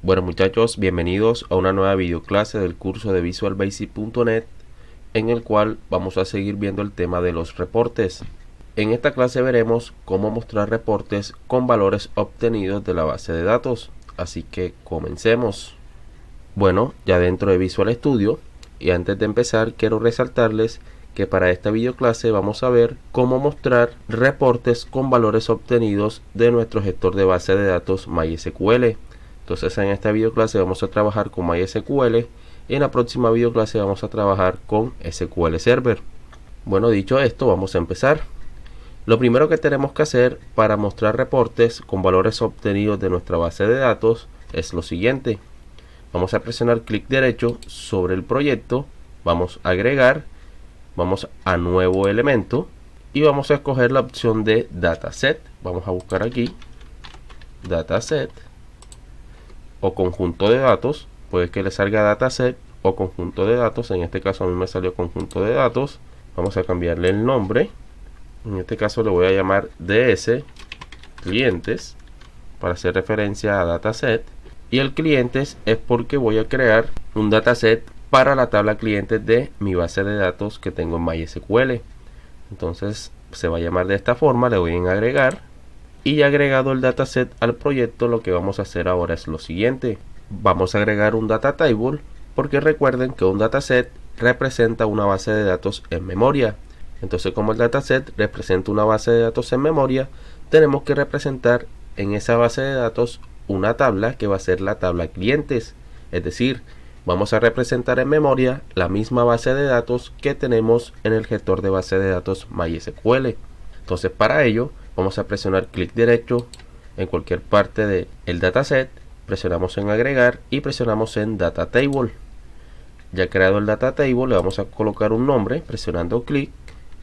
Bueno muchachos, bienvenidos a una nueva videoclase del curso de visualbasic.net en el cual vamos a seguir viendo el tema de los reportes. En esta clase veremos cómo mostrar reportes con valores obtenidos de la base de datos, así que comencemos. Bueno, ya dentro de Visual Studio, y antes de empezar quiero resaltarles que para esta videoclase vamos a ver cómo mostrar reportes con valores obtenidos de nuestro gestor de base de datos MySQL. Entonces en esta videoclase vamos a trabajar con MySQL y en la próxima videoclase vamos a trabajar con SQL Server. Bueno, dicho esto, vamos a empezar. Lo primero que tenemos que hacer para mostrar reportes con valores obtenidos de nuestra base de datos es lo siguiente. Vamos a presionar clic derecho sobre el proyecto, vamos a agregar, vamos a nuevo elemento y vamos a escoger la opción de dataset. Vamos a buscar aquí dataset o conjunto de datos, puede que le salga dataset o conjunto de datos. En este caso a mí me salió conjunto de datos. Vamos a cambiarle el nombre, en este caso le voy a llamar DS clientes para hacer referencia a dataset, y el clientes es porque voy a crear un dataset para la tabla clientes de mi base de datos que tengo en MySQL. Entonces se va a llamar de esta forma, le doy en agregar. Y agregado el dataset al proyecto, lo que vamos a hacer ahora es lo siguiente. Vamos a agregar un data table, porque recuerden que un dataset representa una base de datos en memoria. Entonces, como el dataset representa una base de datos en memoria, tenemos que representar en esa base de datos una tabla que va a ser la tabla clientes. Es decir, vamos a representar en memoria la misma base de datos que tenemos en el gestor de base de datos MySQL. Entonces, para ello vamos a presionar clic derecho en cualquier parte del dataset, presionamos en agregar y presionamos en data table. Ya creado el data table, le vamos a colocar un nombre presionando clic.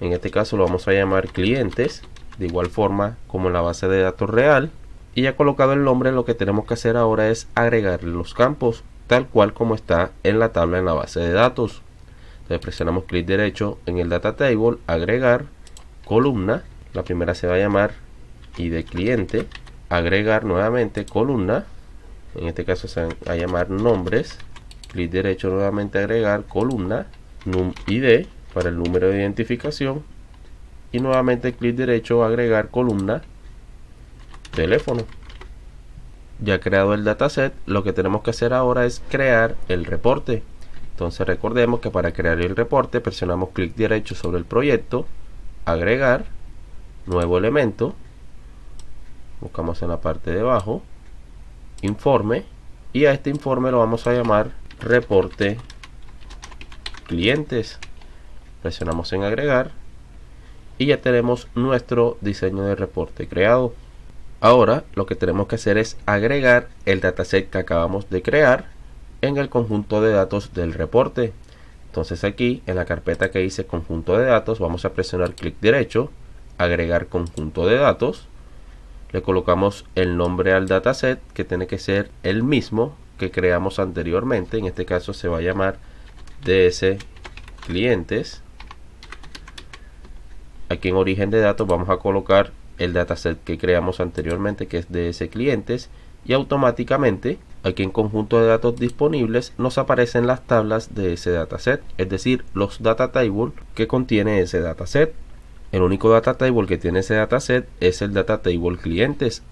En este caso lo vamos a llamar clientes, de igual forma como en la base de datos real. Y ya colocado el nombre, lo que tenemos que hacer ahora es agregarle los campos tal cual como está en la tabla en la base de datos. Entonces presionamos clic derecho en el data table, agregar, columna. La primera se va a llamar ID cliente, agregar nuevamente columna, en este caso se va a llamar nombres, clic derecho nuevamente agregar columna, num ID para el número de identificación y nuevamente clic derecho agregar columna, teléfono. Ya creado el dataset, lo que tenemos que hacer ahora es crear el reporte. Entonces recordemos que para crear el reporte presionamos clic derecho sobre el proyecto, agregar, nuevo elemento, buscamos en la parte de abajo informe, y a este informe lo vamos a llamar reporte clientes. Presionamos en agregar y ya tenemos nuestro diseño de reporte creado. Ahora lo que tenemos que hacer es agregar el dataset que acabamos de crear en el conjunto de datos del reporte. Entonces aquí en la carpeta que dice conjunto de datos vamos a presionar clic derecho, agregar conjunto de datos, le colocamos el nombre al dataset que tiene que ser el mismo que creamos anteriormente. En este caso se va a llamar DS clientes. Aquí en origen de datos vamos a colocar el dataset que creamos anteriormente, que es DS clientes, y automáticamente aquí en conjunto de datos disponibles nos aparecen las tablas de ese dataset, es decir, los data table que contiene ese dataset. El único data table que tiene ese dataset es el data table clientes.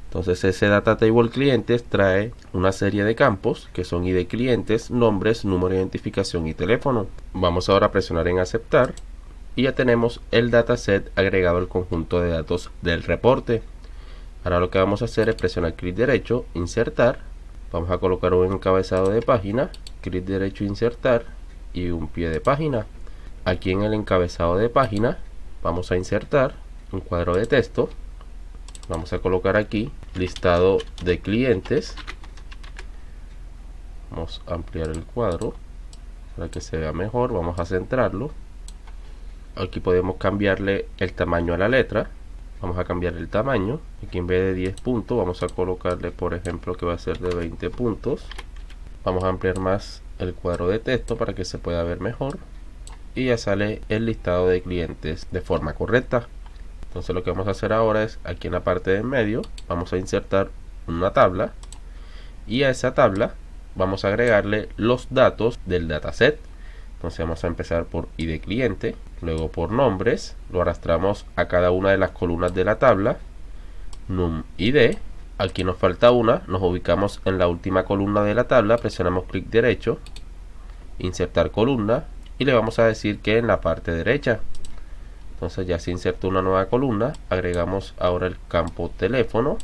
Entonces ese data table clientes trae una serie de campos que son ID clientes, nombres, número de identificación y teléfono. Vamos ahora a presionar en aceptar y ya tenemos el dataset agregado al conjunto de datos del reporte. Ahora lo que vamos a hacer es presionar clic derecho, insertar. Vamos a colocar un encabezado de página, clic derecho, insertar y un pie de página. Aquí en el encabezado de página vamos a insertar un cuadro de texto. Vamos a colocar aquí listado de clientes. Vamos a ampliar el cuadro para que se vea mejor. Vamos a centrarlo. Aquí podemos cambiarle el tamaño a la letra. Vamos a cambiar el tamaño. Aquí en vez de 10 puntos vamos a colocarle, por ejemplo, que va a ser de 20 puntos. Vamos a ampliar más el cuadro de texto para que se pueda ver mejor. Y ya sale el listado de clientes de forma correcta. Entonces lo que vamos a hacer ahora es aquí en la parte de en medio vamos a insertar una tabla y a esa tabla vamos a agregarle los datos del dataset. Entonces vamos a empezar por ID cliente, luego por nombres, lo arrastramos a cada una de las columnas de la tabla, num ID, aquí nos falta una, nos ubicamos en la última columna de la tabla, presionamos clic derecho, insertar columna y le vamos a decir que en la parte derecha. Entonces ya se insertó una nueva columna, agregamos ahora el campo teléfono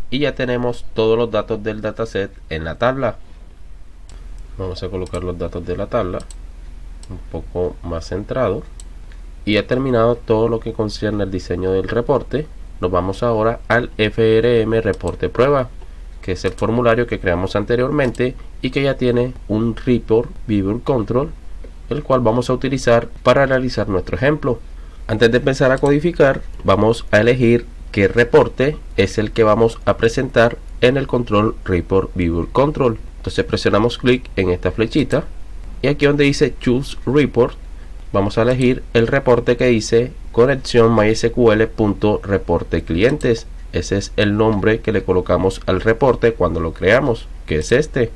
y ya tenemos todos los datos del dataset en la tabla. Vamos a colocar los datos de la tabla un poco más centrado y ya terminado todo lo que concierne al diseño del reporte. Nos vamos ahora al FRM reporte prueba, que es el formulario que creamos anteriormente y que ya tiene un Report Viewer Control, el cual vamos a utilizar para realizar nuestro ejemplo. Antes de empezar a codificar, vamos a elegir qué reporte es el que vamos a presentar en el control Report Viewer Control. Entonces presionamos clic en esta flechita y aquí donde dice Choose Report, vamos a elegir el reporte que dice conexión MySQL.reporte clientes. Ese es el nombre que le colocamos al reporte cuando lo creamos, que es este.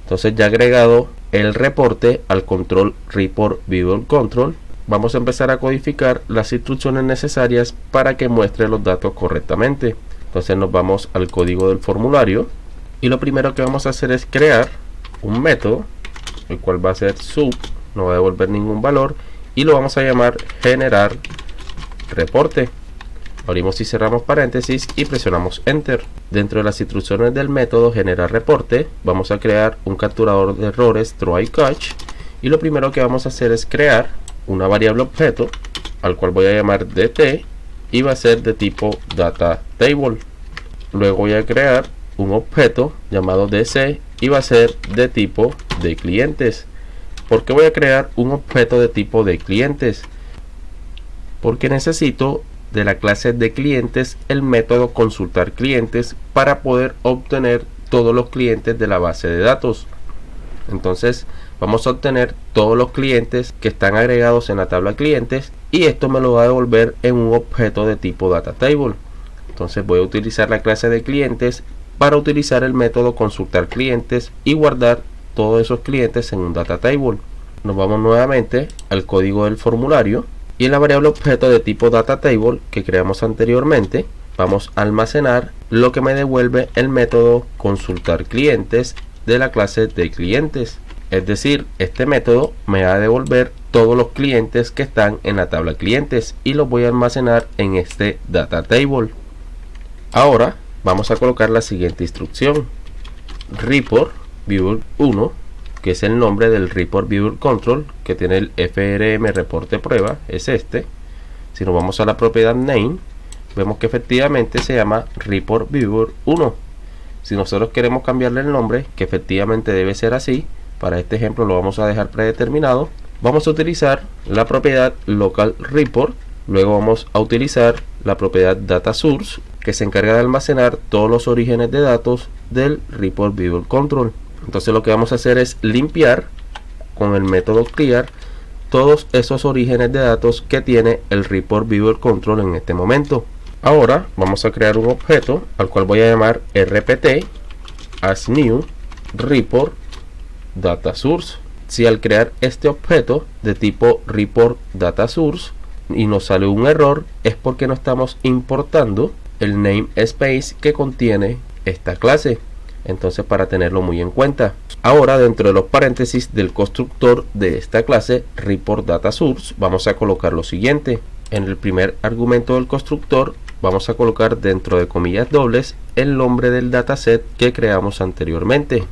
Entonces ya agregado el reporte al control Report Viewer Control, vamos a empezar a codificar las instrucciones necesarias para que muestre los datos correctamente. Entonces nos vamos al código del formulario y lo primero que vamos a hacer es crear un método, el cual va a ser sub, no va a devolver ningún valor, y lo vamos a llamar generar reporte. Abrimos y cerramos paréntesis y presionamos enter. Dentro de las instrucciones del método generar reporte vamos a crear un capturador de errores try catch, y lo primero que vamos a hacer es crear una variable objeto al cual voy a llamar dt y va a ser de tipo data table. Luego voy a crear un objeto llamado dc y va a ser de tipo de clientes. ¿Por qué voy a crear un objeto de tipo de clientes? Porque necesito de la clase de clientes el método consultar clientes para poder obtener todos los clientes de la base de datos. Entonces vamos a obtener todos los clientes que están agregados en la tabla clientes y esto me lo va a devolver en un objeto de tipo data table. Entonces voy a utilizar la clase de clientes para utilizar el método consultar clientes y guardar todos esos clientes en un data table. Nos vamos nuevamente al código del formulario y en la variable objeto de tipo data table que creamos anteriormente vamos a almacenar lo que me devuelve el método consultar clientes de la clase de clientes. Es decir, este método me va a devolver todos los clientes que están en la tabla clientes y los voy a almacenar en este data table. Ahora vamos a colocar la siguiente instrucción: Report Viewer 1, que es el nombre del Report Viewer Control que tiene el FRM reporte prueba, es este. Si nos vamos a la propiedad name, vemos que efectivamente se llama Report Viewer 1. Si nosotros queremos cambiarle el nombre, que efectivamente debe ser así, para este ejemplo lo vamos a dejar predeterminado, vamos a utilizar la propiedad local report, luego vamos a utilizar la propiedad data source, que se encarga de almacenar todos los orígenes de datos del Report Viewer Control. Entonces lo que vamos a hacer es limpiar con el método clear todos esos orígenes de datos que tiene el Report Viewer Control en este momento. Ahora vamos a crear un objeto al cual voy a llamar rpt as new report data source. Si al crear este objeto de tipo report data source y nos sale un error, es porque no estamos importando el namespace que contiene esta clase. Entonces, para tenerlo muy en cuenta, ahora dentro de los paréntesis del constructor de esta clase report data source vamos a colocar lo siguiente: en el primer argumento del constructor vamos a colocar dentro de comillas dobles el nombre del dataset que creamos anteriormente.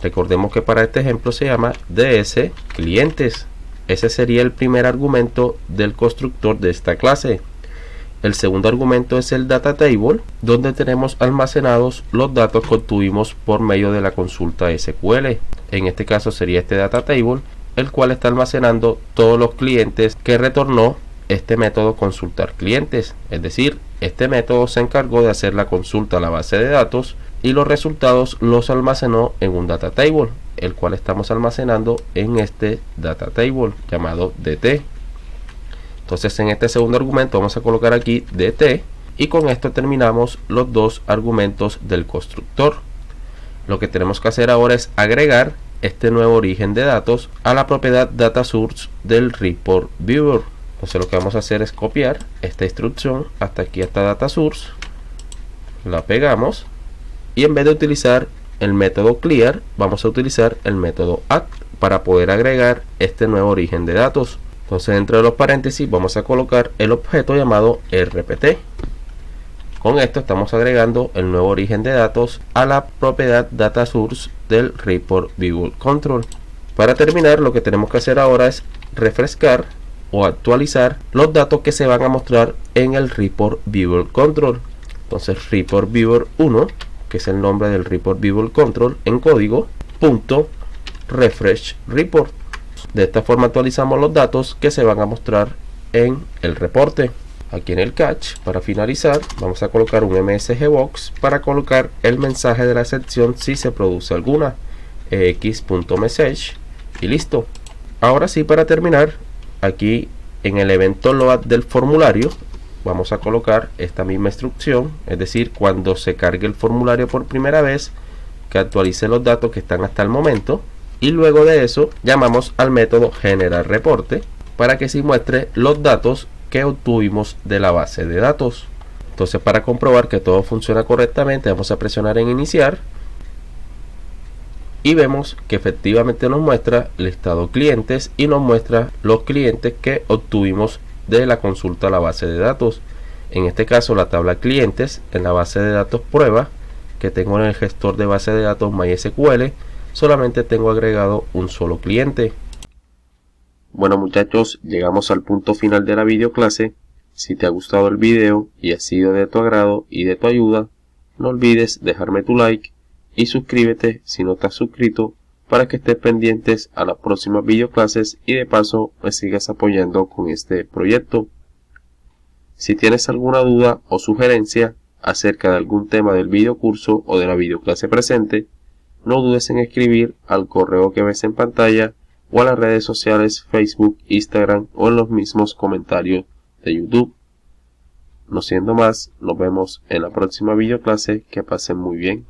Recordemos que para este ejemplo se llama ds clientes. Ese sería el primer argumento del constructor de esta clase. El segundo argumento es el data table, donde tenemos almacenados los datos que obtuvimos por medio de la consulta SQL. En este caso sería este data table, el cual está almacenando todos los clientes que retornó este método consultar clientes. Es decir, este método se encargó de hacer la consulta a la base de datos y los resultados los almacenó en un data table, el cual estamos almacenando en este data table llamado dt. Entonces en este segundo argumento vamos a colocar aquí dt y con esto terminamos los dos argumentos del constructor. Lo que tenemos que hacer ahora es agregar este nuevo origen de datos a la propiedad data source del report viewer. Entonces lo que vamos a hacer es copiar esta instrucción hasta aquí, hasta data source, la pegamos y en vez de utilizar el método clear vamos a utilizar el método add para poder agregar este nuevo origen de datos. Entonces dentro de los paréntesis vamos a colocar el objeto llamado rpt. Con esto estamos agregando el nuevo origen de datos a la propiedad data source del report viewer control. Para terminar, lo que tenemos que hacer ahora es refrescar o actualizar los datos que se van a mostrar en el report viewer control. Entonces report viewer 1, que es el nombre del report viewer control en código, punto refresh report. De esta forma actualizamos los datos que se van a mostrar en el reporte. Aquí en el catch, para finalizar, vamos a colocar un msg box para colocar el mensaje de la excepción si se produce alguna, x.message, y listo. Ahora sí, para terminar, aquí en el evento load del formulario vamos a colocar esta misma instrucción, es decir, cuando se cargue el formulario por primera vez, que actualice los datos que están hasta el momento, y luego de eso llamamos al método generar reporte para que se muestre los datos que obtuvimos de la base de datos. Entonces, para comprobar que todo funciona correctamente, vamos a presionar en iniciar y vemos que efectivamente nos muestra listado clientes y nos muestra los clientes que obtuvimos de la consulta a la base de datos. En este caso, la tabla clientes en la base de datos prueba que tengo en el gestor de base de datos MySQL, solamente tengo agregado un solo cliente. Bueno muchachos, llegamos al punto final de la videoclase. Si te ha gustado el video y ha sido de tu agrado y de tu ayuda, no olvides dejarme tu like y suscríbete si no estás suscrito para que estés pendientes a las próximas videoclases y de paso me sigas apoyando con este proyecto. Si tienes alguna duda o sugerencia acerca de algún tema del videocurso o de la videoclase presente, no dudes en escribir al correo que ves en pantalla o a las redes sociales Facebook, Instagram o en los mismos comentarios de YouTube. No siendo más, nos vemos en la próxima videoclase. Que pasen muy bien.